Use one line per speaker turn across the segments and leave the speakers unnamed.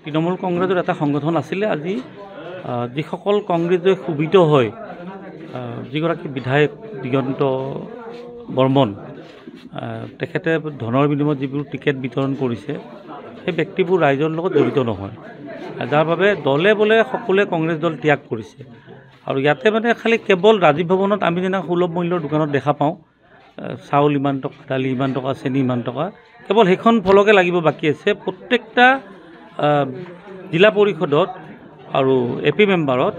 তৃণমূল কংগ্ৰেছৰ এটা সংগঠন আছিলে। আজি যিসকল কংগ্ৰেছে শোভিত হয়, যিগৰাকী বিধায়ক দিগন্ত বৰ্মন, তেখেতে ধনৰ বিনিময়ত যিবোৰ টিকেট বিতৰণ কৰিছে, সেই ব্যক্তিবোৰ ৰাইজৰ লগত জড়িত নহয়, যাৰ বাবে দলে বোলে সকলোৱে কংগ্ৰেছ দল ত্যাগ কৰিছে। আৰু ইয়াতে মানে খালি কেৱল ৰাজীৱ ভৱনত আমি যেনে সুলভ মূল্যৰ দোকানত দেখা পাওঁ, চাউল ইমান টকা, দালি ইমান টকা, চেনি ইমান টকা, কেৱল সেইখন ফলকে লাগিব, বাকী আছে প্ৰত্যেকটা জিলা পৰিষদত আৰু AP মেম্বাৰত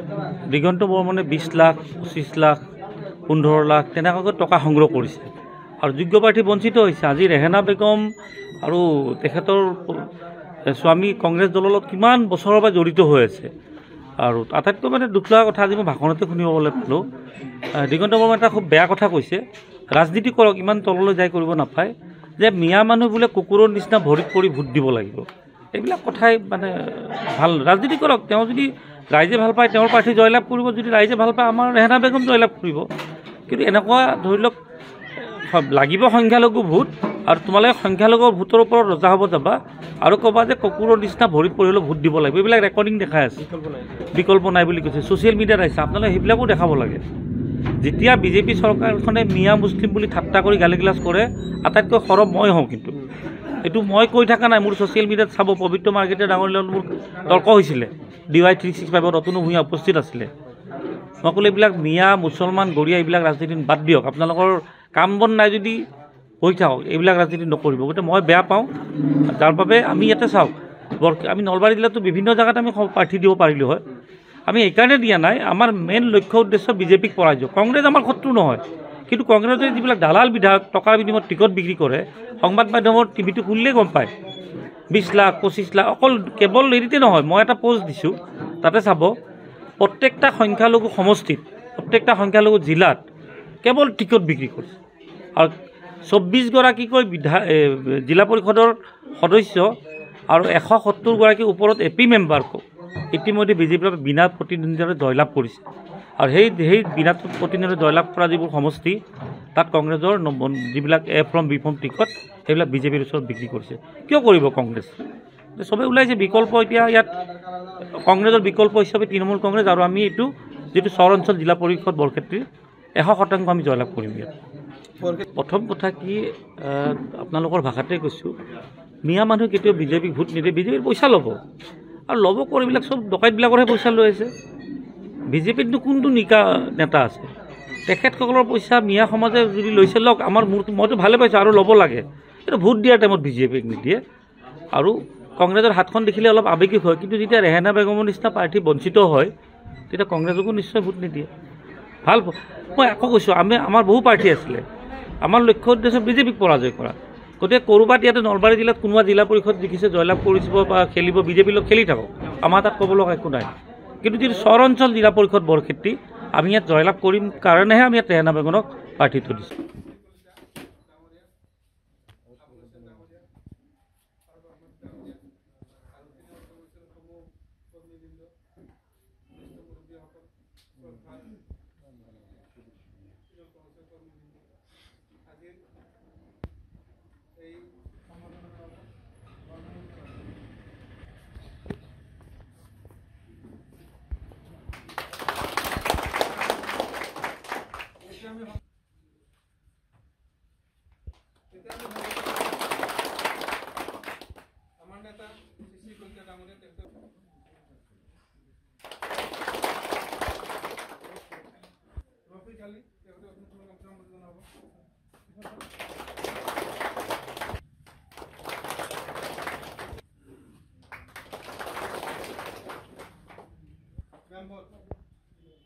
দিগন্ত বৰ্মনে 20 লাখ, 25 লাখ, 15 লাখ তেনেকুৱাকৈ টকা সংগ্ৰহ কৰিছে আৰু যোগ্য প্ৰাৰ্থী বঞ্চিত হৈছে। আজি ৰেহেনা বেগম আৰু তেখেতৰ স্বামী কংগ্ৰেছ দলৰ লগত কিমান বছৰৰ পৰা জড়িত হৈ আছে। আৰু আটাইতকৈ মানে দুখ লগা কথা, আজি মই ভাষণতে শুনিবলৈ পালোঁ, দিগন্ত বৰ্মনে এটা খুব বেয়া কথা কৈছে, ৰাজনীতি কৰক, ইমান তললৈ যাই কৰিব নাপায়, যে মিয়া মানুহ বোলে কুকুৰৰ নিচিনা ভৰিত পৰি ভোট দিব লাগিব। এইবিলাক কথাই মানে ভাল, ৰাজনীতি কৰক, তেওঁ যদি ৰাইজে ভাল পায় তেওঁৰ প্ৰাৰ্থী জয়লাভ কৰিব, যদি ৰাইজে ভাল পায় আমাৰ ৰেহেনা বেগম জয়লাভ কৰিব। কিন্তু এনেকুৱা ধৰি লওক লাগিব সংখ্যালঘু ভোট, আৰু তোমালোকে সংখ্যালঘু ভোটৰ ওপৰত ৰজা হ'ব যাবা আৰু ক'বা যে কুকুৰৰ নিচিনা ভৰিত পৰিলেও ভোট দিব লাগিব। এইবিলাক ৰেকৰ্ডিং দেখাই আছে, বিকল্প নাই বুলি কৈছে, ছ'চিয়েল মিডিয়াত আহিছে, আপোনালোকে সেইবিলাকো দেখাব লাগে। যেতিয়া BJP চৰকাৰখনে মিয়া মুছলিম বুলি ঠাট্টা কৰি গালি গালাজ কৰে, আটাইতকৈ সৰব মই হওঁ। কিন্তু এইটো মই কৈ থকা নাই, মোৰ ছ'চিয়েল মিডিয়াত চাব, পবিত্ৰ মাৰ্কেটে ডাঙৰ লগত মোৰ তৰ্ক হৈছিলে, DY 365 অতনু ভূঞা উপস্থিত আছিলে। মই ক'লো এইবিলাক মিয়া মুছলমান গৰীয়া এইবিলাক ৰাজনীতি বাদ দিয়ক, আপোনালোকৰ কাম বন নাই যদি হৈ থাকক, এইবিলাক ৰাজনীতি নকৰিব। গতিকে মই বেয়া পাওঁ, যাৰ বাবে আমি ইয়াতে চাওক, আমি নলবাৰী জিলাতো বিভিন্ন জেগাত আমি প্ৰাৰ্থী দিব পাৰিলোঁ হয়, আমি এইকাৰণে দিয়া নাই, আমাৰ মেইন লক্ষ্য উদ্দেশ্য BJPক পৰাজয়। কংগ্ৰেছ আমাৰ শত্ৰু নহয়, কিন্তু কংগ্ৰেছে যিবিলাক দালাল বিধায়ক টকাৰ বিনিময়ত টিকট বিক্ৰী কৰে, সংবাদ মাধ্যমৰ টিভিটো খুলিলেই গম পায়, 20 লাখ 25 লাখ, অকল কেৱল হেৰিতে নহয়। মই এটা পোষ্ট দিছোঁ, তাতে চাব, প্ৰত্যেকটা সংখ্যালঘু সমষ্টিত, প্ৰত্যেকটা সংখ্যালঘু জিলাত কেৱল টিকট বিক্ৰী কৰিছে। আৰু 24গৰাকীকৈ জিলা পৰিষদৰ সদস্য আৰু 170গৰাকীৰ ওপৰত AP মেম্বাৰক ইতিমধ্যে BJPৰ বিনা প্ৰতিদ্বন্দ্বিতাৰে জয়লাভ কৰিছে। আৰু সেই বিনা প্ৰতিদ্বন্দ্বিতাৰে জয়লাভ কৰা যিবোৰ সমষ্টি, তাত কংগ্ৰেছৰ যিবিলাক A form B form ticket, সেইবিলাক BJPৰ ওচৰত বিক্ৰী কৰিছে। কিয় কৰিব কংগ্ৰেছ? চবেই ওলাইছে বিকল্প, এতিয়া ইয়াত কংগ্ৰেছৰ বিকল্প হিচাপে তৃণমূল কংগ্ৰেছ, আৰু আমি এইটো যিটো চৰ অঞ্চল জিলা পৰিষদ বৰক্ষেত্ৰীৰ 100% আমি জয়লাভ কৰিম ইয়াত। প্ৰথম কথা কি, আপোনালোকৰ ভাষাতে কৈছোঁ, মিয়া মানুহ কেতিয়াও BJPক ভোট নিদিয়ে, BJPৰ পইচা ল'ব, আৰু ল'ব কৰি এইবিলাক চব ডকাইতবিলাকৰহে পইচা লৈ আছে। BJPতনো কোনটো নিকা নেতা আছে? তেখেতসকলৰ পইচা মিয়া সমাজে যদি লৈছে লওক, মইতো ভালে পাইছোঁ, আৰু ল'ব লাগে। কিন্তু ভোট দিয়াৰ টাইমত BJPক নিদিয়ে। আৰু কংগ্ৰেছৰ হাতখন দেখিলে অলপ আৱেগিক হয়, কিন্তু যেতিয়া ৰেহেনা বেগমৰ নিচিনা প্ৰাৰ্থী বঞ্চিত হয়, তেতিয়া কংগ্ৰেছকো নিশ্চয় ভোট নিদিয়ে। ভাল, মই আকৌ কৈছোঁ, আমাৰ বহু প্ৰাৰ্থী আছিলে, আমাৰ লক্ষ্য উদ্দেশ্য BJPক পৰাজয় কৰা। গতিকে ক'ৰবাত ইয়াতে নলবাৰী জিলাত কোনোবা জিলা পৰিষদ জিকিছে, জয়লাভ কৰিছে বা খেলিব, BJPৰ লগত খেলি থাকক, আমাৰ তাত ক'ব লগা একো নাই। কিন্তু যিটো চৰ অঞ্চল জিলা পৰিষদ বৰক্ষেত্ৰী, আমি ইয়াত জয়লাভ কৰিম কাৰণেহে আমি ইয়াত ৰেহেনা বেগমক প্ৰাৰ্থীত্ব দিছোঁ।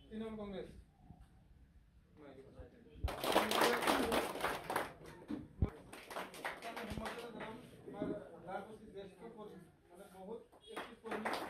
তৃণমূল কংগ্ৰেছ বহুত